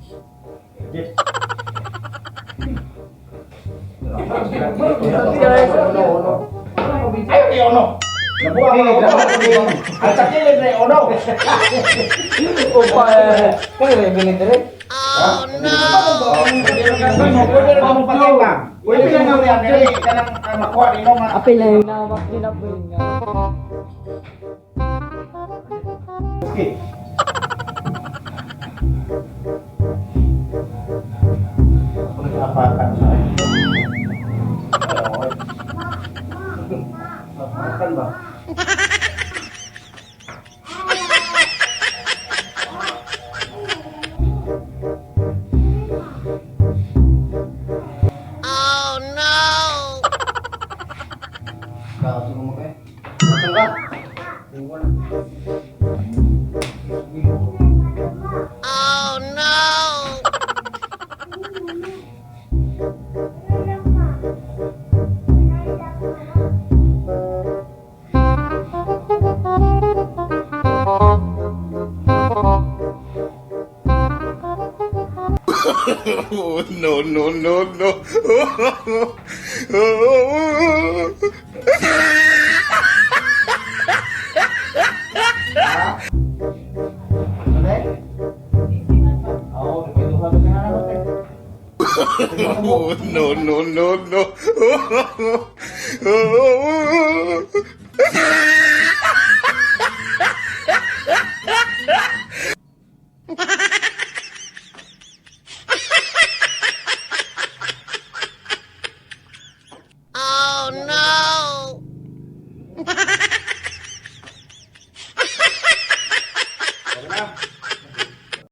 Ayo ni Ono. Nabuha mo na ang sakilid ni Ono. Kaya may binit rin. Oh no. Pwede na mo patinga. Pwede na mo yan dili kanang makuha ni Ono. Apil na yung namak din na po yun nga. Okay. Ako nag-apakan sa apakan ba? Kau suruh makan? Makan tak? Iwan. Oh, no, no, no, no. Oh, no, no, no, no.